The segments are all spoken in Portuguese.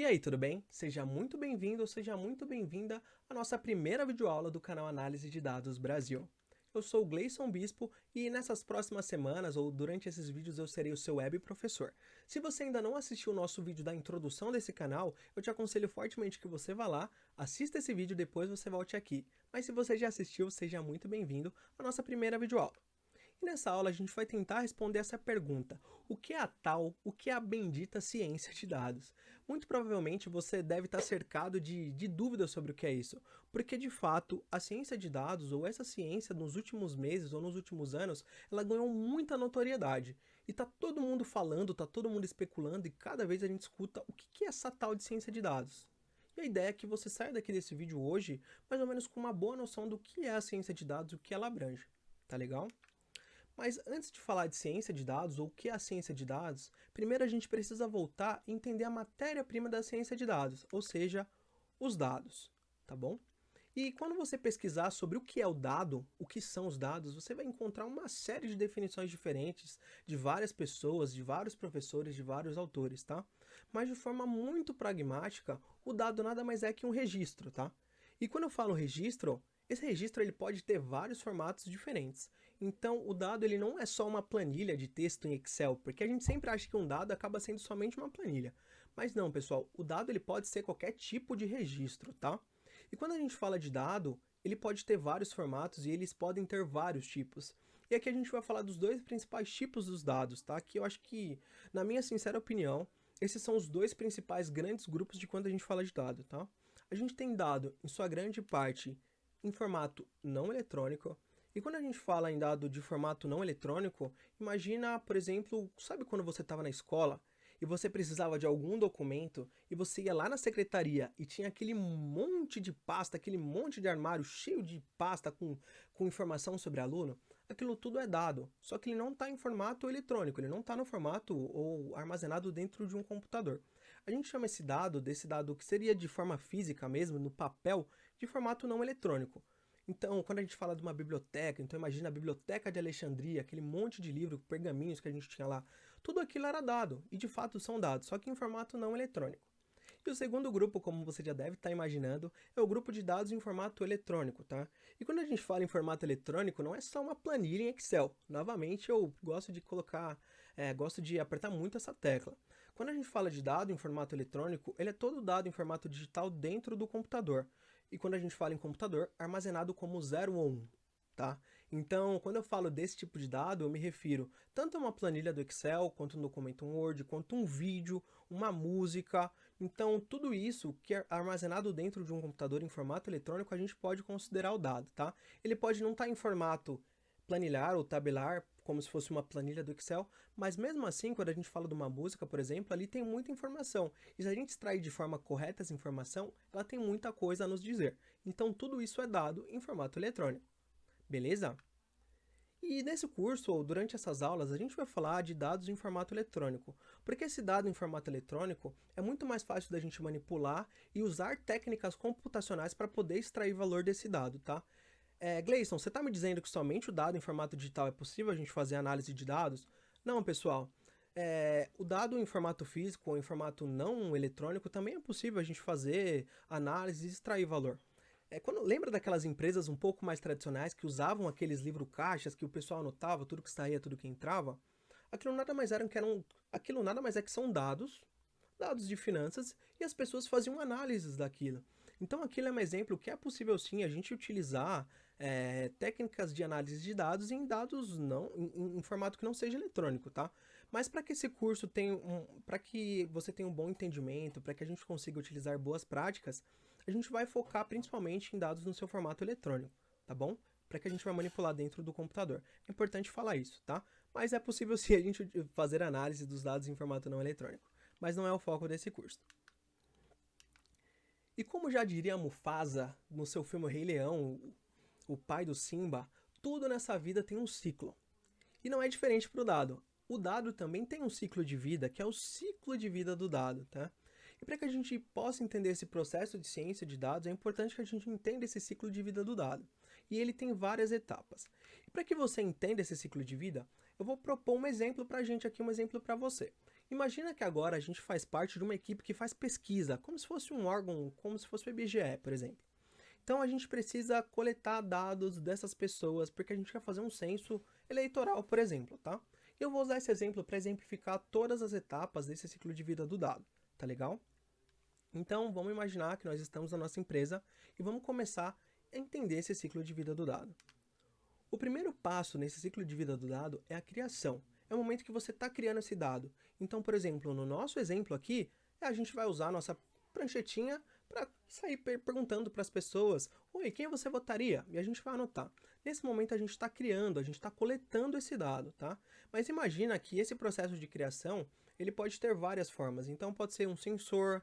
E aí, tudo bem? Seja muito bem-vindo ou seja muito bem-vinda à nossa primeira videoaula do canal Análise de Dados Brasil. Eu sou o Gleison Bispo e nessas próximas semanas ou durante esses vídeos eu serei o seu web professor. Se você ainda não assistiu o nosso vídeo da introdução desse canal, eu te aconselho fortemente que você vá lá, assista esse vídeo e depois você volte aqui. Mas se você já assistiu, seja muito bem-vindo à nossa primeira videoaula. E nessa aula a gente vai tentar responder essa pergunta: o que é a tal, o que é a bendita ciência de dados? Muito provavelmente você deve estar cercado de dúvidas sobre o que é isso, porque de fato a ciência de dados, ou essa ciência nos últimos meses ou nos últimos anos, ela ganhou muita notoriedade. E tá todo mundo falando, tá todo mundo especulando e cada vez a gente escuta o que é essa tal de ciência de dados. E a ideia é que você saia daqui desse vídeo hoje mais ou menos com uma boa noção do que é a ciência de dados e o que ela abrange. Tá legal? Mas antes de falar de ciência de dados, ou o que é a ciência de dados, primeiro a gente precisa voltar e entender a matéria-prima da ciência de dados, ou seja, os dados, tá bom? E quando você pesquisar sobre o que é o dado, o que são os dados, você vai encontrar uma série de definições diferentes de várias pessoas, de vários professores, de vários autores, tá? Mas de forma muito pragmática, o dado nada mais é que um registro, tá? E quando eu falo registro, esse registro ele pode ter vários formatos diferentes. Então, o dado ele não é só uma planilha de texto em Excel, porque a gente sempre acha que um dado acaba sendo somente uma planilha. Mas não, pessoal, o dado ele pode ser qualquer tipo de registro, tá? E quando a gente fala de dado, ele pode ter vários formatos e eles podem ter vários tipos. E aqui a gente vai falar dos dois principais tipos dos dados, tá? Que eu acho que, na minha sincera opinião, esses são os dois principais grandes grupos de quando a gente fala de dado, tá? A gente tem dado, em sua grande parte, em formato não eletrônico. E quando a gente fala em dado de formato não eletrônico, imagina, por exemplo, sabe quando você estava na escola e você precisava de algum documento e você ia lá na secretaria e tinha aquele monte de pasta, aquele monte de armário cheio de pasta com informação sobre aluno? Aquilo tudo é dado, só que ele não está em formato eletrônico, ele não está no formato ou armazenado dentro de um computador. A gente chama desse dado que seria de forma física mesmo, no papel, de formato não eletrônico. Então, quando a gente fala de uma biblioteca, então imagina a Biblioteca de Alexandria, aquele monte de livros, pergaminhos que a gente tinha lá. Tudo aquilo era dado, e de fato são dados, só que em formato não eletrônico. E o segundo grupo, como você já deve estar imaginando, é o grupo de dados em formato eletrônico, tá? E quando a gente fala em formato eletrônico, não é só uma planilha em Excel. Novamente, eu gosto de gosto de apertar muito essa tecla. Quando a gente fala de dado em formato eletrônico, ele é todo dado em formato digital dentro do computador. E quando a gente fala em computador, armazenado como 0 ou 1, tá? Então, quando eu falo desse tipo de dado, eu me refiro tanto a uma planilha do Excel, quanto um documento Word, quanto um vídeo, uma música. Então, tudo isso que é armazenado dentro de um computador em formato eletrônico, a gente pode considerar o dado, tá? Ele pode não estar em formato planilhar ou tabelar, como se fosse uma planilha do Excel, mas mesmo assim, quando a gente fala de uma música, por exemplo, ali tem muita informação. E se a gente extrair de forma correta essa informação, ela tem muita coisa a nos dizer. Então, tudo isso é dado em formato eletrônico. Beleza? E nesse curso, ou durante essas aulas, a gente vai falar de dados em formato eletrônico, porque esse dado em formato eletrônico é muito mais fácil da gente manipular e usar técnicas computacionais para poder extrair valor desse dado, tá? Gleison, você está me dizendo que somente o dado em formato digital é possível a gente fazer análise de dados? Não, pessoal. O dado em formato físico ou em formato não eletrônico também é possível a gente fazer análise e extrair valor. Lembra daquelas empresas um pouco mais tradicionais que usavam aqueles livro-caixas que o pessoal anotava tudo que saía, tudo que entrava? Aquilo nada mais aquilo nada mais é que são dados de finanças, e as pessoas faziam análises daquilo. Então aquilo é um exemplo que é possível sim a gente utilizar técnicas de análise de dados em dados não em formato que não seja eletrônico, tá? Mas para que esse curso tenha para que você tenha um bom entendimento, para que a gente consiga utilizar boas práticas, a gente vai focar principalmente em dados no seu formato eletrônico, tá bom? Para que a gente vai manipular dentro do computador. É importante falar isso, tá? Mas é possível sim a gente fazer análise dos dados em formato não eletrônico, mas não é o foco desse curso. E como já diria Mufasa no seu filme Rei Leão, o pai do Simba, tudo nessa vida tem um ciclo. E não é diferente para o dado. O dado também tem um ciclo de vida, que é o ciclo de vida do dado, tá? E para que a gente possa entender esse processo de ciência de dados, é importante que a gente entenda esse ciclo de vida do dado. E ele tem várias etapas. E para que você entenda esse ciclo de vida, eu vou propor um exemplo para a gente aqui, um exemplo para você. Imagina que agora a gente faz parte de uma equipe que faz pesquisa, como se fosse um órgão, como se fosse o IBGE, por exemplo. Então a gente precisa coletar dados dessas pessoas, porque a gente quer fazer um censo eleitoral, por exemplo, tá? Eu vou usar esse exemplo para exemplificar todas as etapas desse ciclo de vida do dado, tá legal? Então vamos imaginar que nós estamos na nossa empresa e vamos começar a entender esse ciclo de vida do dado. O primeiro passo nesse ciclo de vida do dado é a criação. É o momento que você está criando esse dado. Então, por exemplo, no nosso exemplo aqui, a gente vai usar a nossa pranchetinha para sair perguntando para as pessoas: oi, quem você votaria? E a gente vai anotar. Nesse momento a gente está criando, a gente está coletando esse dado, tá? Mas imagina que esse processo de criação, ele pode ter várias formas. Então pode ser um sensor,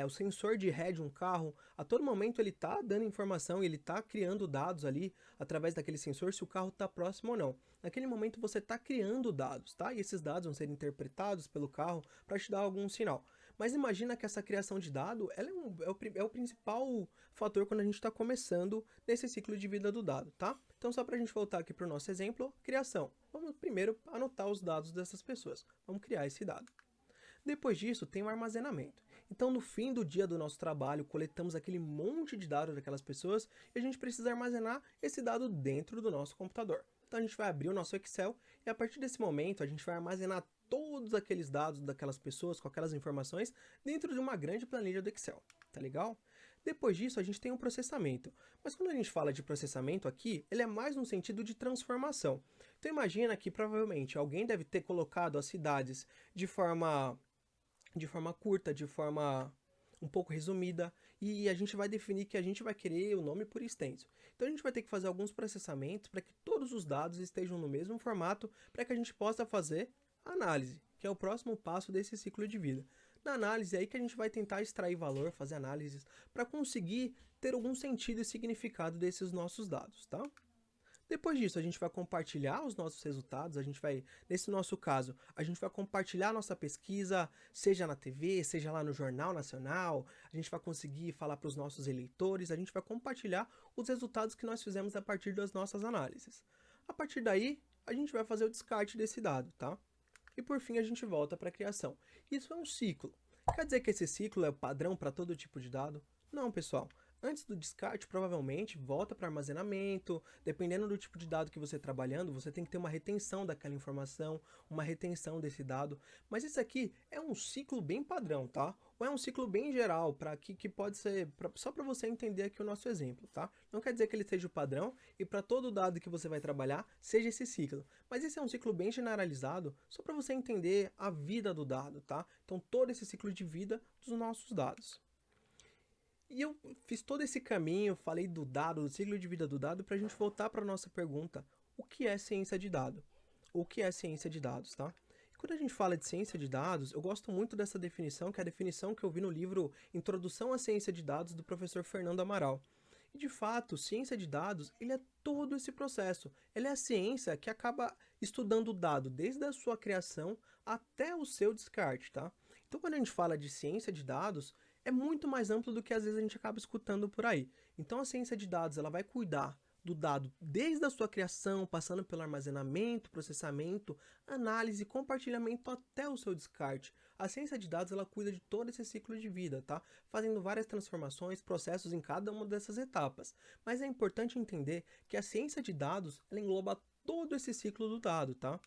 o sensor de ré de um carro, a todo momento ele está dando informação, ele está criando dados ali através daquele sensor se o carro está próximo ou não. Naquele momento você está criando dados, tá? E esses dados vão ser interpretados pelo carro para te dar algum sinal. Mas imagina que essa criação de dado ela é o principal fator quando a gente está começando nesse ciclo de vida do dado, tá? Então só para a gente voltar aqui para o nosso exemplo, criação. Vamos primeiro anotar os dados dessas pessoas. Vamos criar esse dado. Depois disso, tem o armazenamento. Então, no fim do dia do nosso trabalho, coletamos aquele monte de dados daquelas pessoas e a gente precisa armazenar esse dado dentro do nosso computador. Então, a gente vai abrir o nosso Excel e a partir desse momento, a gente vai armazenar todos aqueles dados daquelas pessoas com aquelas informações dentro de uma grande planilha do Excel. Tá legal? Depois disso, a gente tem um processamento. Mas quando a gente fala de processamento aqui, ele é mais no sentido de transformação. Então, imagina que provavelmente alguém deve ter colocado as cidades de forma curta, de forma um pouco resumida, e a gente vai definir que a gente vai querer o nome por extenso. Então a gente vai ter que fazer alguns processamentos para que todos os dados estejam no mesmo formato, para que a gente possa fazer a análise, que é o próximo passo desse ciclo de vida. Na análise é aí que a gente vai tentar extrair valor, fazer análises, para conseguir ter algum sentido e significado desses nossos dados, tá? Depois disso, a gente vai compartilhar os nossos resultados, nesse nosso caso, a gente vai compartilhar a nossa pesquisa, seja na TV, seja lá no Jornal Nacional, a gente vai conseguir falar para os nossos eleitores, a gente vai compartilhar os resultados que nós fizemos a partir das nossas análises. A partir daí, a gente vai fazer o descarte desse dado, tá? E por fim, a gente volta para a criação. Isso é um ciclo. Quer dizer que esse ciclo é o padrão para todo tipo de dado? Não, pessoal. Antes do descarte, provavelmente, volta para armazenamento. Dependendo do tipo de dado que você está trabalhando, você tem que ter uma retenção daquela informação, uma retenção desse dado. Mas isso aqui é um ciclo bem padrão, tá? Ou é um ciclo bem geral, que pode ser só para você entender aqui o nosso exemplo, tá? Não quer dizer que ele seja o padrão e para todo dado que você vai trabalhar, seja esse ciclo. Mas esse é um ciclo bem generalizado, só para você entender a vida do dado, tá? Então, todo esse ciclo de vida dos nossos dados. E eu fiz todo esse caminho, falei do dado, do ciclo de vida do dado, para a gente voltar para a nossa pergunta: o que é ciência de dado? O que é ciência de dados, tá? E quando a gente fala de ciência de dados, eu gosto muito dessa definição, que é a definição que eu vi no livro Introdução à Ciência de Dados, do professor Fernando Amaral. E de fato, ciência de dados, ele é todo esse processo. Ele é a ciência que acaba estudando o dado desde a sua criação até o seu descarte, tá? Então, quando a gente fala de ciência de dados, é muito mais amplo do que às vezes a gente acaba escutando por aí. Então a ciência de dados ela vai cuidar do dado desde a sua criação, passando pelo armazenamento, processamento, análise, compartilhamento até o seu descarte. A ciência de dados ela cuida de todo esse ciclo de vida, tá? Fazendo várias transformações, processos em cada uma dessas etapas. Mas é importante entender que a ciência de dados ela engloba todo esse ciclo do dado, tá?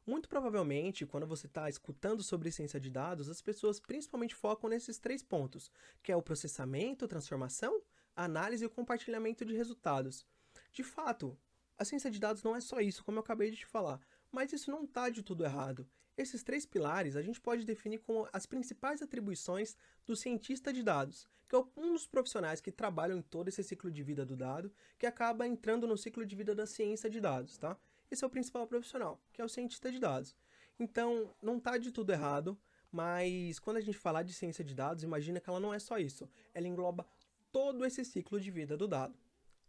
Muito provavelmente, quando você está escutando sobre ciência de dados, as pessoas principalmente focam nesses 3 pontos, que é o processamento, transformação, análise e o compartilhamento de resultados. De fato, a ciência de dados não é só isso, como eu acabei de te falar, mas isso não está de tudo errado. Esses 3 pilares a gente pode definir como as principais atribuições do cientista de dados, que é um dos profissionais que trabalham em todo esse ciclo de vida do dado, que acaba entrando no ciclo de vida da ciência de dados, tá? Esse é o principal profissional, que é o cientista de dados. Então, não está de tudo errado, mas quando a gente falar de ciência de dados, imagina que ela não é só isso. Ela engloba todo esse ciclo de vida do dado.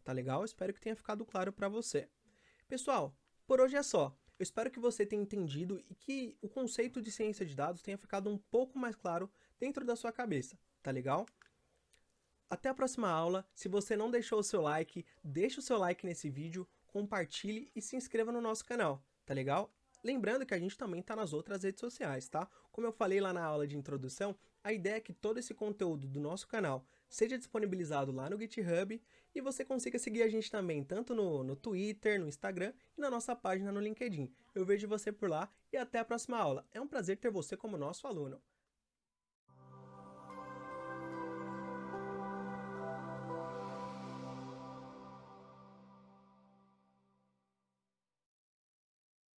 Tá legal? Espero que tenha ficado claro para você. Pessoal, por hoje é só. Eu espero que você tenha entendido e que o conceito de ciência de dados tenha ficado um pouco mais claro dentro da sua cabeça. Tá legal? Até a próxima aula. Se você não deixou o seu like, deixa o seu like nesse vídeo, compartilhe e se inscreva no nosso canal, tá legal? Lembrando que a gente também está nas outras redes sociais, tá? Como eu falei lá na aula de introdução, a ideia é que todo esse conteúdo do nosso canal seja disponibilizado lá no GitHub e você consiga seguir a gente também, tanto no Twitter, no Instagram e na nossa página no LinkedIn. Eu vejo você por lá e até a próxima aula. É um prazer ter você como nosso aluno.